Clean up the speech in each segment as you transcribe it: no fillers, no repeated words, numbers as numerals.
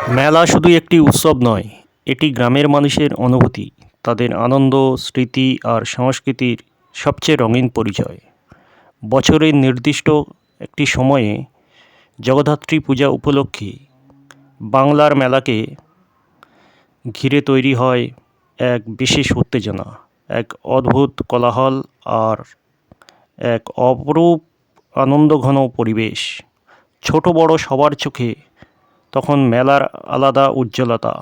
মেলা শুধু একটি উৎসব নয়, এটি গ্রামের মানুষের অনুভূতি, তাদের আনন্দ, স্মৃতি আর সংস্কৃতির সবচেয়ে রঙিন পরিচয়। বছরের নির্দিষ্ট একটি সময়ে জগদ্ধাত্রী পূজা উপলক্ষে বাংলার মেলাকে ঘিরে তৈরি হয় এক বিশেষ উত্তেজনা, এক অদ্ভুত কোলাহল আর এক অপরূপ আনন্দঘন পরিবেশ। ছোট বড় সবার চোখে তখন মেলার আলাদা উজ্জ্বলতা।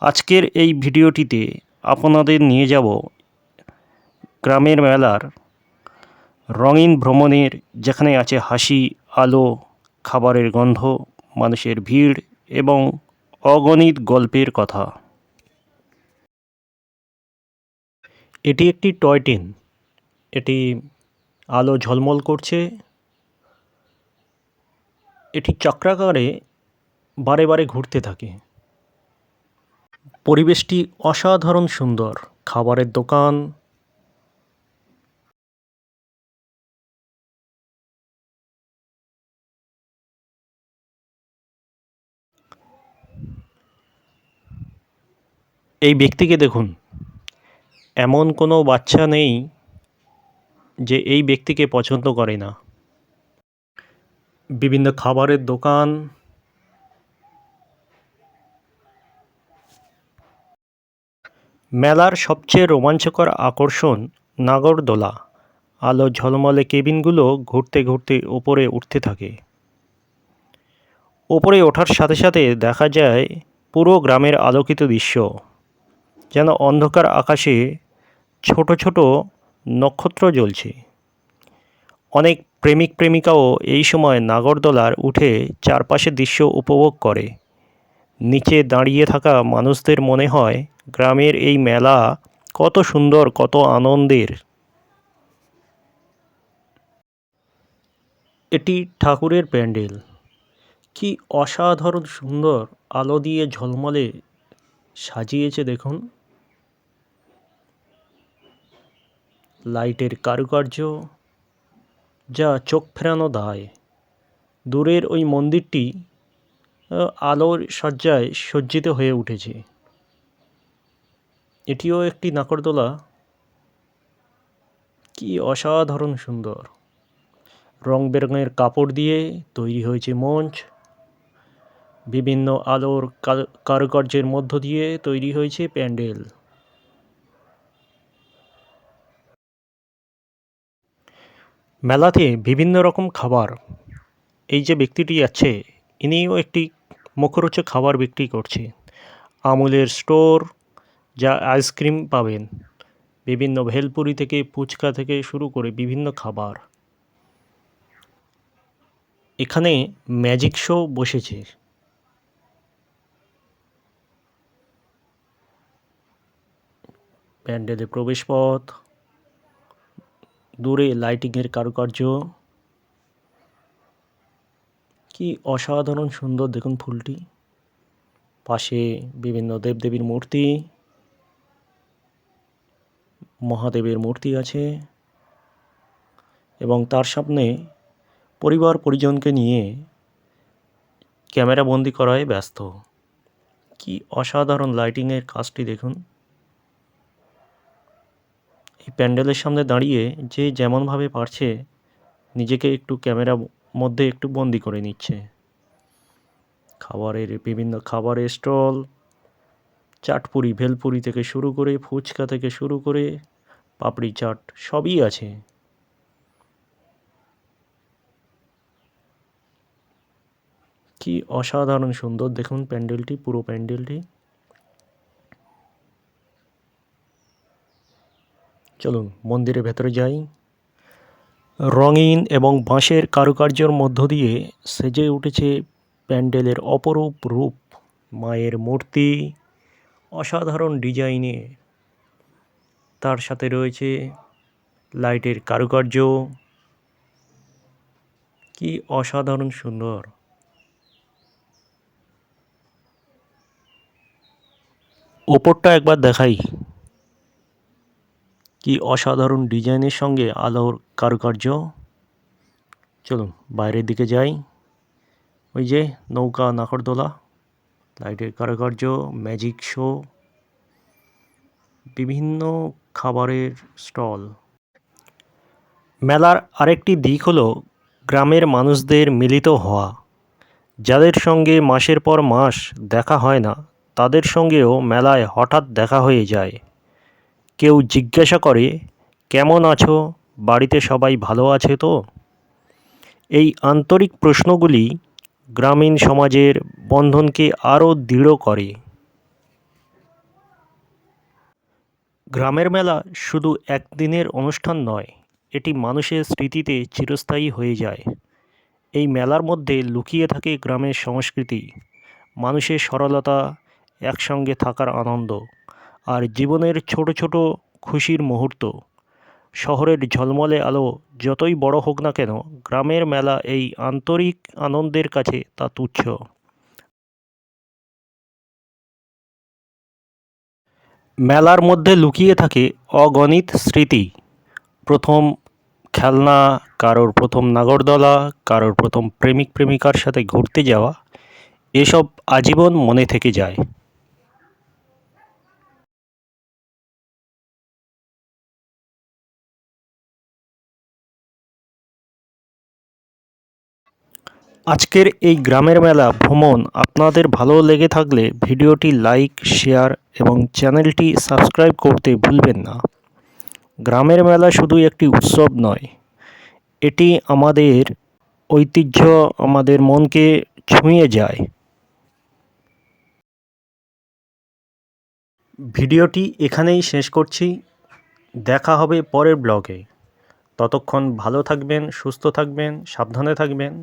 আজকের এই ভিডিওটিতে আপনাদের নিয়ে যাব গ্রামের মেলার রঙিন ভ্রমণের, যেখানে আছে হাসি, আলো, খাবারের গন্ধ, মানুষের ভিড় এবং অগণিত গল্পের কথা। এটি একটি টয় ট্রেন। এটি আলো ঝলমল করছে। এটি চক্রাকারে বারে বারে ঘুরতে থাকে। পরিবেশটি অসাধারণ সুন্দর। খাবারের দোকান, এই ব্যক্তিকে দেখুন। এমন কোনো বাচ্চা নেই যে এই ব্যক্তিকে পছন্দ করে না। বিভিন্ন খাবারের দোকান, মেলার সবচেয়ে রোমাঞ্চকর আকর্ষণ নাগরদোলা। আলো ঝলমলে কেবিনগুলো ঘুরতে ঘুরতে ওপরে উঠতে থাকে। ওপরে ওঠার সাথে সাথে দেখা যায় পুরো গ্রামের আলোকিত দৃশ্য, যেন অন্ধকার আকাশে ছোট ছোট নক্ষত্র জ্বলছে। অনেক প্রেমিক প্রেমিকাও এই সময় নাগরদোলার উঠে চারপাশের দৃশ্য উপভোগ করে। নিচে দাঁড়িয়ে থাকা মানুষদের মনে হয় গ্রামের এই মেলা কত সুন্দর, কত আনন্দের। এটি ঠাকুরের প্যান্ডেল। কি অসাধারণ সুন্দর আলো দিয়ে ঝলমলে সাজিয়েছে দেখুন। লাইটের কারুকার্য যা চোখ ফেরানো দায়। দূরের ওই মন্দিরটি আলোর সজ্জায় সজ্জিত হয়ে উঠেছে। এটিও একটি নাগরদোলা। কি অসাধারণ সুন্দর। রং বেরঙের কাপড় দিয়ে তৈরি হয়েছে মঞ্চ। বিভিন্ন আলোর কারুকার্যের মধ্য দিয়ে তৈরি হয়েছে প্যান্ডেল। মেলাতে বিভিন্ন রকম খাবার। এই যে ব্যক্তিটি আছে, ইনিও একটি মুখরোচক খাবার বিক্রি করছে। আমুলের স্টোর, যা আইসক্রিম পাবেন। বিভিন্ন ভেলপুরি থেকে ফুচকা থেকে শুরু করে বিভিন্ন খাবার। এখানে ম্যাজিক শো বসেছে। প্যান্ডেলে প্রবেশপথ, দূরে লাইটিংয়ের কারুকার্য। কি অসাধারণ সুন্দর দেখুন ফুলটি। পাশে বিভিন্ন দেবদেবীর মূর্তি, মহাদেবের মূর্তি আছে এবং তার সামনে পরিবার পরিজনকে নিয়ে ক্যামেরা বন্দি করায় ব্যস্ত। কি অসাধারণ লাইটিংয়ের কাজটি দেখুন। এই প্যান্ডেলের সামনে দাঁড়িয়ে যে যেমনভাবে পারছে নিজেকে একটু ক্যামেরা মধ্যে একটু বন্দি করে নিচ্ছে। বিভিন্ন খাবারের স্টল, চাটপুরি, ভেলপুরি থেকে শুরু করে ফুচকা থেকে শুরু করে পাপড়ি চাট সবই আছে। কি অসাধারণ সুন্দর দেখুন প্যান্ডেলটি, পুরো প্যান্ডেলটি। চলুন মন্দিরের ভেতরে যাই। রঙিন এবং বাঁশের কারুকার্যের মধ্য দিয়ে সেজে উঠেছে প্যান্ডেলের অপরূপ রূপ। মায়ের মূর্তি অসাধারণ ডিজাইনে, তার সাথে রয়েছে লাইটের কারুকার্য। কি অসাধারণ সুন্দর। ওপরটা একবার দেখাই। কি অসাধারণ ডিজাইনের সঙ্গে আলোর কারুকার্য। চলুন বাইরের দিকে যাই। ওই যে নৌকা, নাগরদোলা। লাইটের কারুকার্য, ম্যাজিক শো, বিভিন্ন খাবারের স্টল। মেলার আরেকটি দিক হলো গ্রামের মানুষদের মিলিত হওয়া। যাদের সঙ্গে মাসের পর মাস দেখা হয় না, তাদের সঙ্গেও মেলায় হঠাৎ দেখা হয়ে যায়। কেউ জিজ্ঞাসা করে, কেমন আছো, বাড়িতে সবাই ভালো আছে তো? এই আন্তরিক প্রশ্নগুলি গ্রামীণ সমাজের বন্ধনকে আরও দৃঢ় করে। গ্রামের মেলা শুধু একদিনের অনুষ্ঠান নয়, এটি মানুষের স্মৃতিতে চিরস্থায়ী হয়ে যায়। এই মেলার মধ্যে লুকিয়ে থাকে গ্রামের সংস্কৃতি, মানুষের সরলতা, একসঙ্গে থাকার আনন্দ, আর জীবনের ছোট ছোট খুশির মুহূর্ত। শহরের ঝলমলে আলো যতই বড় হোক না কেন, গ্রামের মেলা এই আন্তরিক আনন্দের কাছে তা তুচ্ছ। মেলার মধ্যে লুকিয়ে থাকে অগণিত স্মৃতি। প্রথম খেলনা, কারোর প্রথম নাগরদোলা, কারোর প্রথম প্রেমিক প্রেমিকার সাথে ঘুরতে যাওয়া, এসব আজীবন মনে থেকে যায়। আজকের এই গ্রামের মেলা ভ্রমণ আপনাদের ভালো লেগে থাকলে ভিডিওটি লাইক, শেয়ার এবং চ্যানেলটি সাবস্ক্রাইব করতে ভুলবেন না। গ্রামের মেলা শুধু একটি উৎসব নয়, এটি আমাদের ঐতিহ্য, আমাদের মনকে ছুঁয়ে যায়। ভিডিওটি এখানেই শেষ করছি। দেখা হবে পরের ব্লগে। ততক্ষণ ভালো থাকবেন, সুস্থ থাকবেন, সাবধানে থাকবেন।